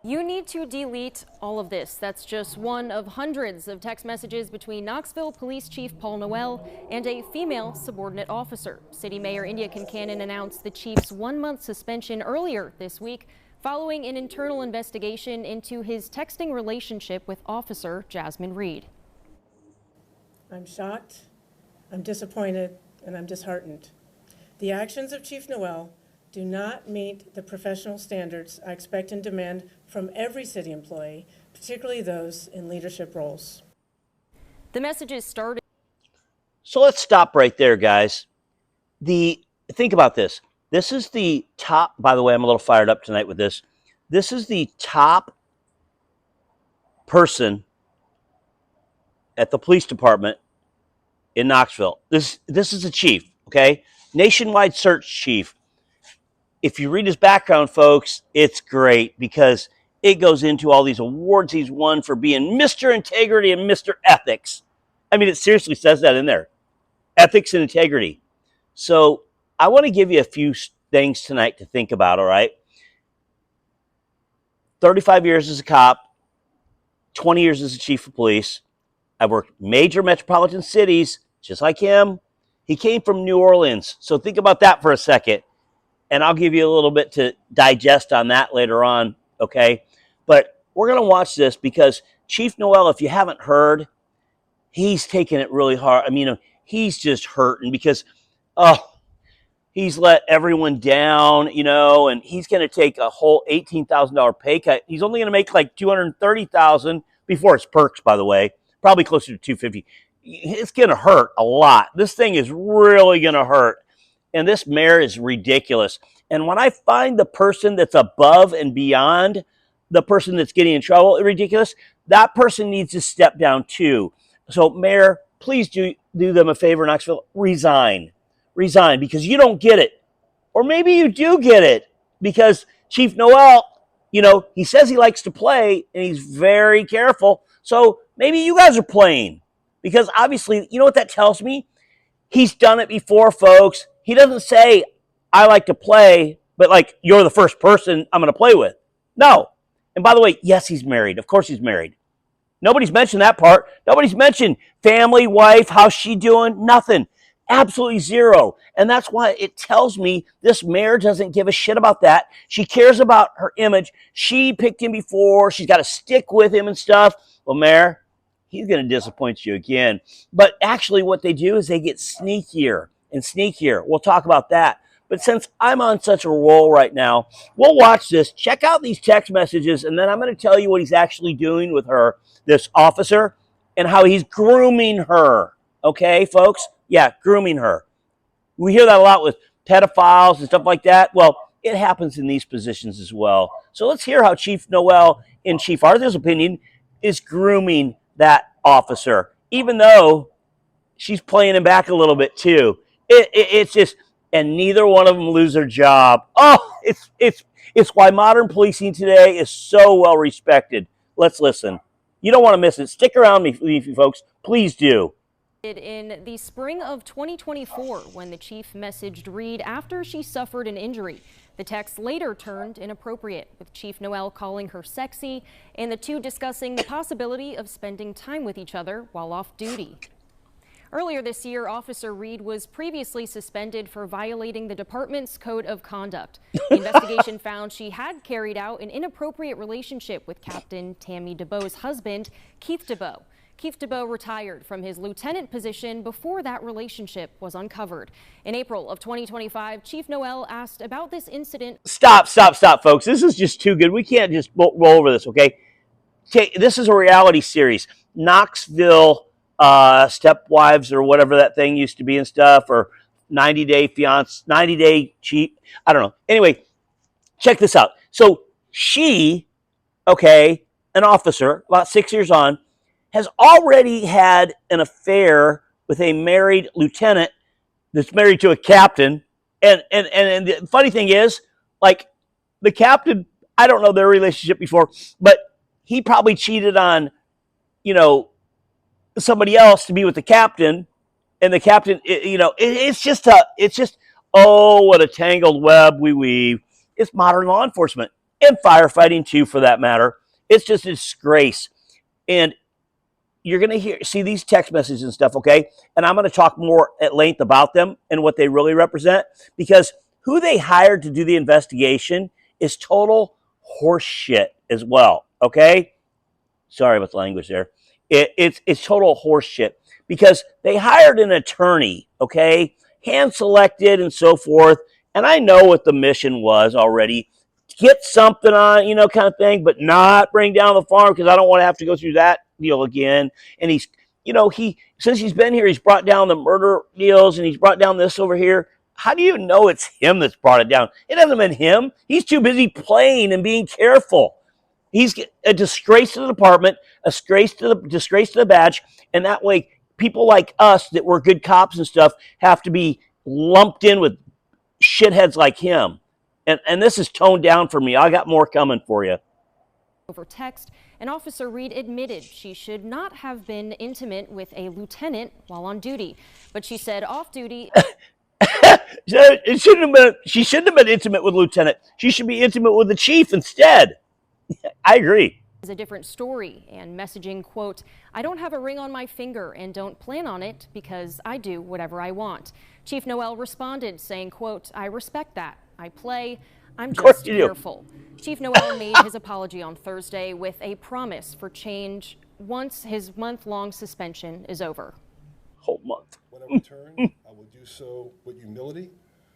You need to delete all of this. That's just one of hundreds of text messages between Knoxville Police Chief Paul Noel and a female subordinate officer. City Mayor India Kincannon announced the chief's 1-month suspension earlier this week following an internal investigation into his texting relationship with Officer Jasmine Reed. I'm shocked, I'm disappointed, and I'm disheartened. The actions of Chief Noel do not meet the professional standards I expect and demand from every city employee, particularly those in leadership roles. The messages started. So let's stop right there, guys. Think about this. This is the top, by the way, I'm a little fired up tonight with this. This is the top person at the police department in Knoxville. This is the chief, okay? Nationwide search chief. If you read his background, folks, it's great because it goes into all these awards he's won for being Mr. Integrity and Mr. Ethics. I mean, it seriously says that in there. Ethics and integrity. So I want to give you a few things tonight to think about, all right? 35 years as a cop, 20 years as a chief of police. I've worked major metropolitan cities, just like him. He came from New Orleans. So think about that for a second. And I'll give you a little bit to digest on that later on, okay? But we're going to watch this because Chief Noel, if you haven't heard, he's taking it really hard. I mean, he's just hurting because, he's let everyone down, and he's going to take a whole $18,000 pay cut. He's only going to make like $230,000 before his perks, by the way, probably closer to $250,000. It's going to hurt a lot. This thing is really going to hurt. And this mayor is ridiculous. And when I find the person that's above and beyond the person that's getting in trouble ridiculous, that person needs to step down too. So, Mayor, please do them a favor, Knoxville. Resign, because you don't get it. Or maybe you do get it because Chief Noel, he says he likes to play and he's very careful. So maybe you guys are playing because obviously, you know what that tells me? He's done it before, folks. He doesn't say, I like to play, but like, you're the first person I'm going to play with. No. And by the way, yes, he's married. Of course he's married. Nobody's mentioned that part. Nobody's mentioned family, wife, how's she doing? Nothing. Absolutely zero. And that's why it tells me this mayor doesn't give a shit about that. She cares about her image. She picked him before. She's got to stick with him and stuff. Well, Mayor, he's going to disappoint you again. But actually what they do is they get sneakier and sneakier. We'll talk about that. But since I'm on such a roll right now, we'll watch this. Check out these text messages, and then I'm going to tell you what he's actually doing with her, this officer, and how he's grooming her. Okay, folks? Yeah, grooming her. We hear that a lot with pedophiles and stuff like that. Well, it happens in these positions as well. So let's hear how Chief Noel, in Chief Arthur's opinion, is grooming that officer, even though she's playing him back a little bit too. It's just, and neither one of them lose their job. Oh, it's why modern policing today is so well respected. Let's listen. You don't want to miss it. Stick around with me, folks. Please do. In the spring of 2024, when the chief messaged Reed after she suffered an injury. The text later turned inappropriate, with Chief Noel calling her sexy and the two discussing the possibility of spending time with each other while off duty. Earlier this year, Officer Reed was previously suspended for violating the department's code of conduct. The investigation found she had carried out an inappropriate relationship with Captain Tammy DeBoe's husband, Keith DeBoe. Keith DeBoe retired from his lieutenant position before that relationship was uncovered. In April of 2025, Chief Noel asked about this incident. Stop, folks. This is just too good. We can't just roll over this, okay? This is a reality series. Knoxville Stepwives or whatever that thing used to be and stuff, or 90-day fiance, 90-day cheat. I don't know. Anyway, check this out. So she, okay, an officer, about 6 years on, has already had an affair with a married lieutenant that's married to a captain. And the funny thing is, like, the captain, I don't know their relationship before, but he probably cheated on, somebody else to be with the captain. And the captain, it's just, oh, what a tangled web we weave. It's modern law enforcement. and firefighting too, for that matter. It's just a disgrace. And you're going to see these text messages and stuff, okay? And I'm going to talk more at length about them and what they really represent, because who they hired to do the investigation is total horse shit as well, okay? Sorry about the language there. It's total horse shit, because they hired an attorney, okay, hand selected and so forth. And I know what the mission was already, to get something on, kind of thing, but not bring down the farm, because I don't want to have to go through that deal again. And he's, since he's been here, he's brought down the murder deals, and he's brought down this over here. How do you know it's him that's brought it down? It hasn't been him. He's too busy playing and being careful. He's a disgrace to the department, a disgrace to the badge, and that way people like us that were good cops and stuff have to be lumped in with shitheads like him. And this is toned down for me. I got more coming for you. Over text, and Officer Reed admitted she should not have been intimate with a lieutenant while on duty, but she said off duty. She shouldn't have been intimate with lieutenant. She should be intimate with the chief instead. I agree. Is a different story, and messaging, quote, "I don't have a ring on my finger and don't plan on it because I do whatever I want." Chief Noel responded saying, quote, "I respect that. I play. I'm just careful." Chief Noel made his apology on Thursday with a promise for change once his month-long suspension is over. Whole month. When I return, I will do so with humility,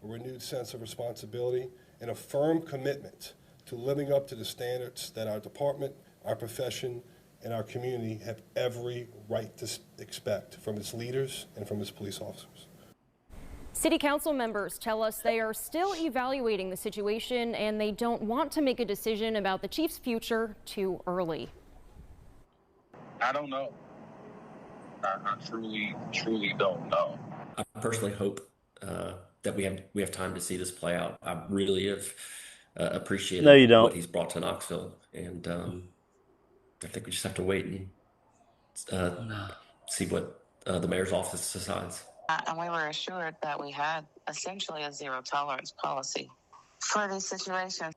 a renewed sense of responsibility, and a firm commitment to living up to the standards that our department, our profession, and our community have every right to expect from its leaders and from its police officers. City council members tell us they are still evaluating the situation and they don't want to make a decision about the chief's future too early. I don't know. I truly don't know. I personally hope that we have time to see this play out. I really have appreciated what he's brought to Knoxville, and I think we just have to wait and see what the mayor's office decides. And we were assured that we had essentially a zero tolerance policy for these situations.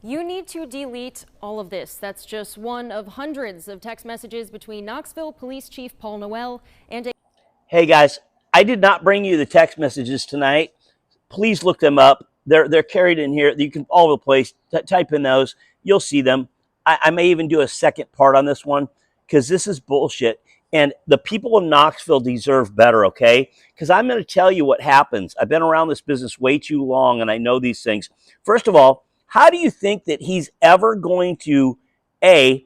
You need to delete all of this. That's just one of hundreds of text messages between Knoxville Police Chief Paul Noel and a... Hey guys, I did not bring you the text messages tonight. Please look them up. They're carried in here. You can all over the place. Type in those. You'll see them. I may even do a second part on this one, because this is bullshit. And the people of Knoxville deserve better, okay? Because I'm going to tell you what happens. I've been around this business way too long, and I know these things. First of all, how do you think that he's ever going to, A,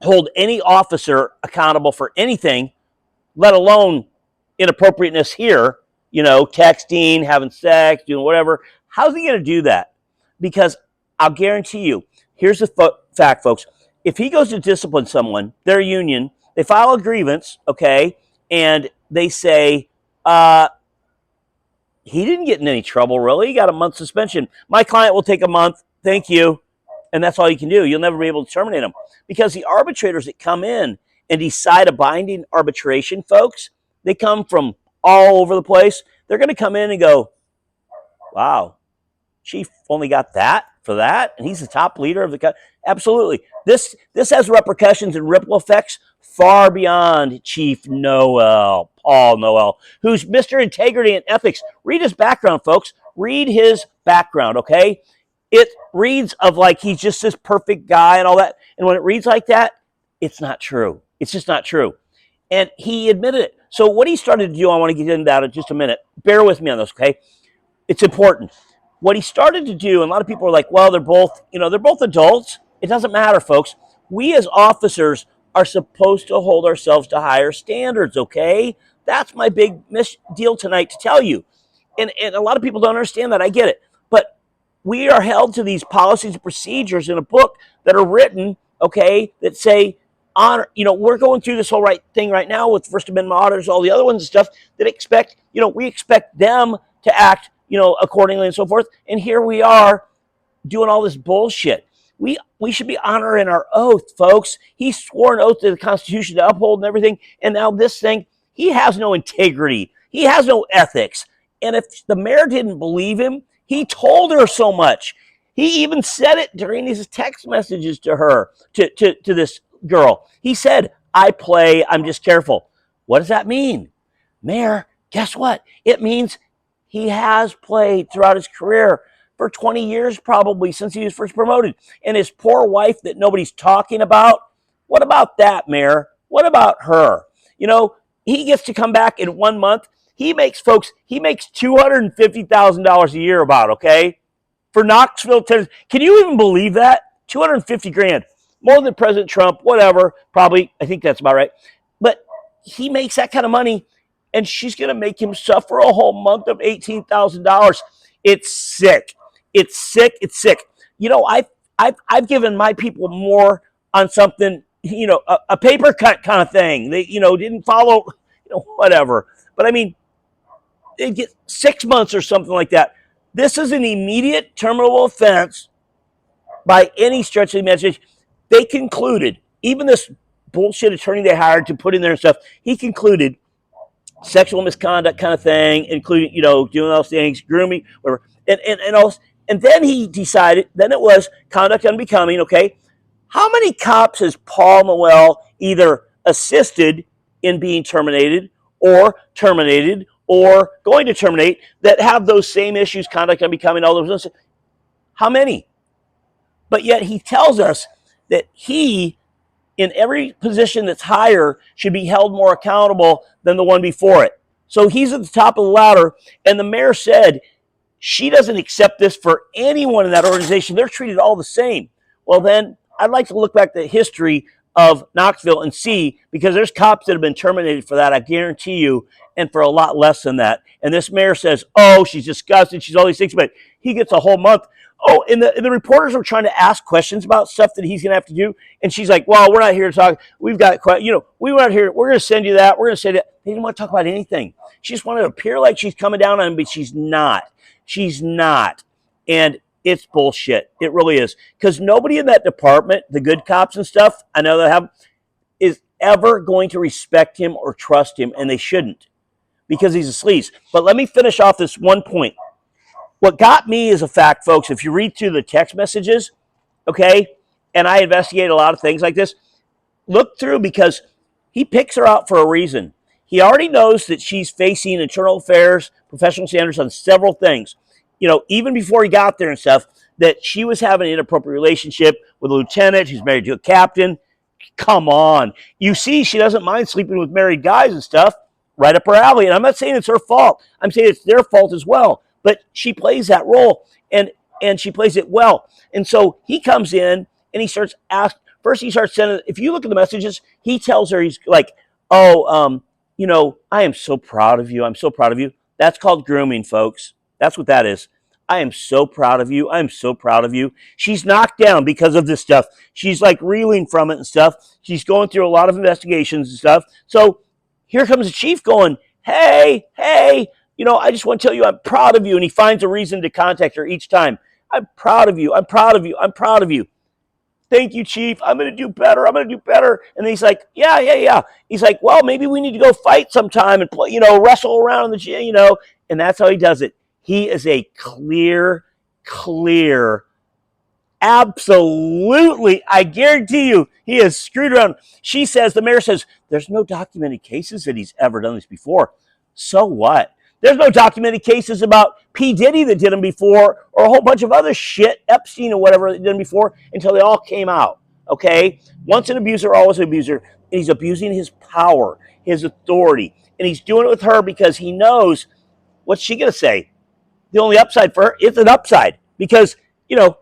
hold any officer accountable for anything, let alone inappropriateness here, texting, having sex, doing whatever? How's he going to do that? Because I'll guarantee you, here's the fact, folks. If he goes to discipline someone, their union, they file a grievance, okay, and they say, he didn't get in any trouble, really. He got a month suspension. My client will take a month. Thank you. And that's all you can do. You'll never be able to terminate him. Because the arbitrators that come in and decide a binding arbitration, folks, they come from all over the place. They're going to come in and go, wow, chief only got that for that, and he's the top leader of the country. Absolutely. This has repercussions and ripple effects far beyond Chief Noel, Paul Noel, who's Mr. Integrity and Ethics. Read his background, folks. Read his background, okay? It reads of like he's just this perfect guy and all that. And when it reads like that, it's not true. It's just not true. And he admitted it. So what he started to do, I want to get into that in just a minute. Bear with me on this, okay? It's important. What he started to do, and a lot of people are like, well, they're both adults. It doesn't matter, folks. We as officers are supposed to hold ourselves to higher standards, okay? That's my big deal tonight to tell you. And a lot of people don't understand that. I get it. But we are held to these policies and procedures in a book that are written, okay, that say, honor, we're going through this whole thing right now with First Amendment auditors, all the other ones and stuff that expect, we expect them to act, accordingly and so forth. And here we are doing all this bullshit. We should be honoring our oath, folks. He swore an oath to the Constitution to uphold and everything. And now this thing, he has no integrity. He has no ethics. And if the mayor didn't believe him, he told her so much. He even said it during his text messages to her, to this girl. He said, I play, I'm just careful. What does that mean? Mayor, guess what? It means he has played throughout his career for 20 years, probably since he was first promoted. And his poor wife that nobody's talking about, what about that, Mayor? What about her? You know, he gets to come back in 1 month. He makes $250,000 a year about, okay? For Knoxville, Tennessee. Can you even believe that? 250 grand. More than President Trump, whatever. Probably, I think that's about right. But he makes that kind of money, and she's going to make him suffer a whole month of $18,000. It's sick. It's sick. It's sick. You know, I've given my people more on something, you know, a paper cut kind of thing. They, you know, didn't follow, you know, whatever. But I mean, they get 6 months or something like that. This is an immediate terminable offense by any stretch of the imagination. They concluded, even this bullshit attorney they hired to put in there and stuff, he concluded sexual misconduct kind of thing, including, you know, doing those things, grooming, whatever. And then he decided, then it was conduct unbecoming, okay? How many cops has Paul Noel either assisted in being terminated or going to terminate that have those same issues, conduct unbecoming, all those? How many? But yet he tells us that he, in every position that's higher, should be held more accountable than the one before it. So he's at the top of the ladder, and the mayor said she doesn't accept this for anyone in that organization. They're treated all the same. Well, then I'd like to look back at the history of Knoxville and see, because there's cops that have been terminated for that, I guarantee you, and for a lot less than that. And this mayor says, oh, she's disgusting, she's all these things, but he gets a whole month. Oh, and the reporters were trying to ask questions about stuff that he's going to have to do. And she's like, well, we're not here to talk. We've got, you know, we weren't here. We're going to send you that. We're going to say that. They didn't want to talk about anything. She just wanted to appear like she's coming down on him, but she's not. She's not. And it's bullshit. It really is. Because nobody in that department, the good cops and stuff, I know they have, is ever going to respect him or trust him. And they shouldn't, because he's a sleaze. But let me finish off this one point. What got me is a fact, folks, if you read through the text messages, okay, and I investigate a lot of things like this, look through, because he picks her out for a reason. He already knows that she's facing internal affairs, professional standards on several things. You know, even before he got there and stuff, that she was having an inappropriate relationship with a lieutenant who's married to a captain. Come on. You see, she doesn't mind sleeping with married guys and stuff, right up her alley. And I'm not saying it's her fault. I'm saying it's their fault as well. But she plays that role, and she plays it well. And so he comes in, and he starts asking. First, he starts sending, if you look at the messages, he tells her, he's like, oh, you know, I am so proud of you. I'm so proud of you. That's called grooming, folks. That's what that is. I am so proud of you. I'm so proud of you. She's knocked down because of this stuff. She's like reeling from it and stuff. She's going through a lot of investigations and stuff. So here comes the chief going, hey, you know, I just want to tell you I'm proud of you. And he finds a reason to contact her each time. I'm proud of you. I'm proud of you. I'm proud of you. Thank you, Chief. I'm going to do better. I'm going to do better. And then he's like, yeah. He's like, well, maybe we need to go fight sometime and play, you know, wrestle around in the gym, you know. And that's how he does it. He is a clear, absolutely, I guarantee you, he is screwed around. She says, the mayor says, there's no documented cases that he's ever done this before. So what? There's no documented cases about P. Diddy that did them before, or a whole bunch of other shit, Epstein or whatever, that did them before, until they all came out, okay? Once an abuser, always an abuser. And he's abusing his power, his authority. And he's doing it with her because he knows, what's she going to say? The only upside for her is an upside. Because, you know,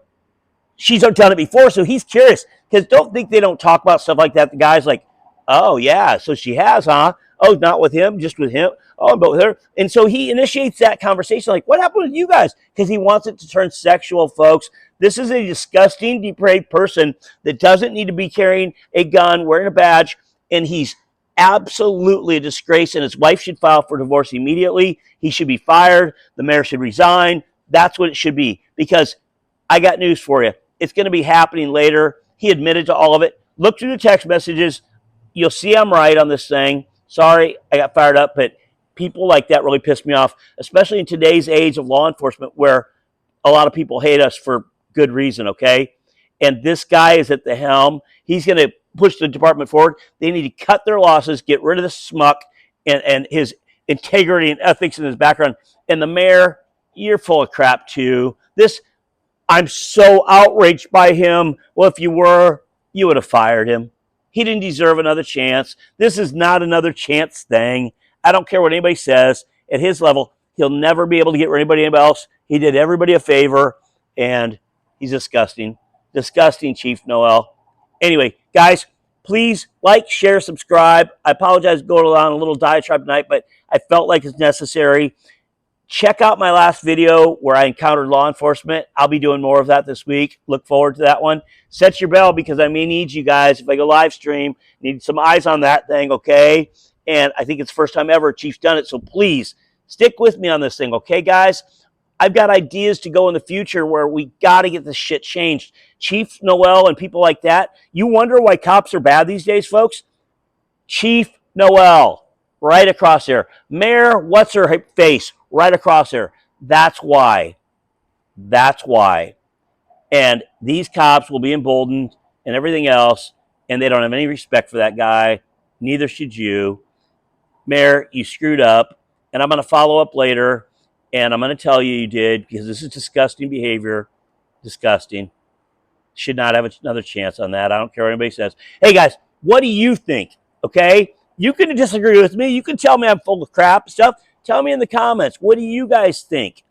she's done it before, so he's curious. Because don't think they don't talk about stuff like that. The guy's like, oh, yeah, so she has, huh? Oh, not with him, just with him. Oh, but with her. And so he initiates that conversation like, what happened with you guys? Because he wants it to turn sexual, folks. This is a disgusting, depraved person that doesn't need to be carrying a gun, wearing a badge, and he's absolutely a disgrace, and his wife should file for divorce immediately. He should be fired. The mayor should resign. That's what it should be, because I got news for you. It's going to be happening later. He admitted to all of it. Look through the text messages. You'll see I'm right on this thing. Sorry, I got fired up, but people like that really piss me off, especially in today's age of law enforcement, where a lot of people hate us for good reason, okay? And this guy is at the helm. He's going to push the department forward. They need to cut their losses, get rid of the smuck and his integrity and ethics in his background. And the mayor, you're full of crap too. I'm so outraged by him. Well, if you were, you would have fired him. He didn't deserve another chance. This is not another chance thing. I don't care what anybody says. At his level, he'll never be able to get rid of anybody else. He did everybody a favor, and he's disgusting. Disgusting, Chief Noel. Anyway, guys, please like, share, subscribe. I apologize for going on a little diatribe tonight, but I felt like it's necessary. Check out my last video where I encountered law enforcement. I'll be doing more of that this week. Look forward to that one. Set your bell because I may need you guys. If I go live stream, need some eyes on that thing, okay? And I think it's the first time ever Chief's done it, so please stick with me on this thing, okay, guys? I've got ideas to go in the future where we got to get this shit changed. Chief Noel and people like that, you wonder why cops are bad these days, folks? Chief Noel, right across there. Mayor, what's her face? Right across there. That's why. That's why. And these cops will be emboldened and everything else, and they don't have any respect for that guy. Neither should you. Mayor, you screwed up, and I'm going to follow up later, and I'm going to tell you did, because this is disgusting behavior. Disgusting. Should not have another chance on that. I don't care what anybody says. Hey, guys, what do you think? Okay? You can disagree with me. You can tell me I'm full of crap and stuff. Tell me in the comments. What do you guys think?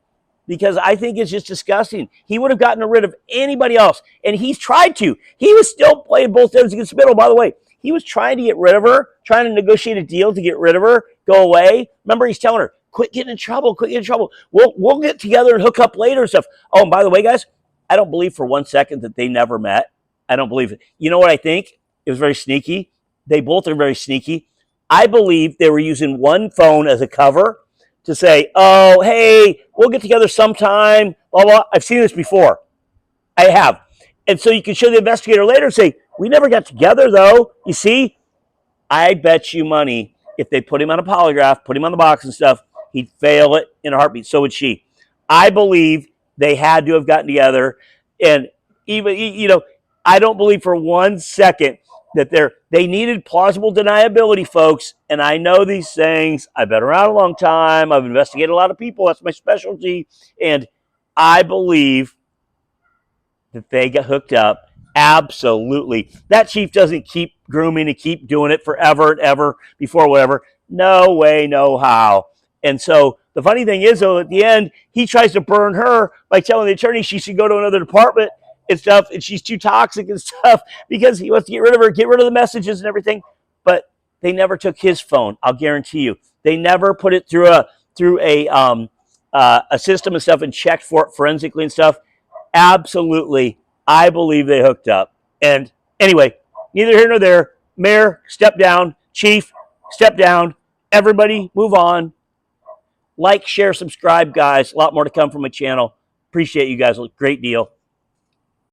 Because I think it's just disgusting. He would have gotten rid of anybody else, and he's tried to. He was still playing both ends against the middle. By the way, he was trying to get rid of her, trying to negotiate a deal to get rid of her, go away. Remember, he's telling her, quit getting in trouble, quit getting in trouble. We'll get together and hook up later and stuff. Oh, and by the way, guys, I don't believe for 1 second that they never met. I don't believe it. You know what I think? It was very sneaky. They both are very sneaky. I believe they were using one phone as a cover to say, oh, hey, we'll get together sometime, blah, blah. I've seen this before. I have. And so you can show the investigator later and say, we never got together, though. You see, I bet you money if they put him on a polygraph, put him on the box and stuff, he'd fail it in a heartbeat. So would she. I believe they had to have gotten together. And even, I don't believe for 1 second that they needed plausible deniability, folks. And I know these things. I've been around a long time. I've investigated a lot of people. That's my specialty. And I believe that they got hooked up. Absolutely. That chief doesn't keep grooming and keep doing it forever and ever before whatever. No way, no how. And so the funny thing is, though, at the end, he tries to burn her by telling the attorney she should go to another department and stuff, and she's too toxic and stuff because he wants to get rid of her, get rid of the messages and everything. But they never took his phone. I'll guarantee you. They never put it through a system and stuff and checked for it forensically and stuff. Absolutely, I believe they hooked up. And anyway, neither here nor there. Mayor, step down. Chief, step down. Everybody, move on. Like, share, subscribe, guys. A lot more to come from my channel. Appreciate you guys a great deal.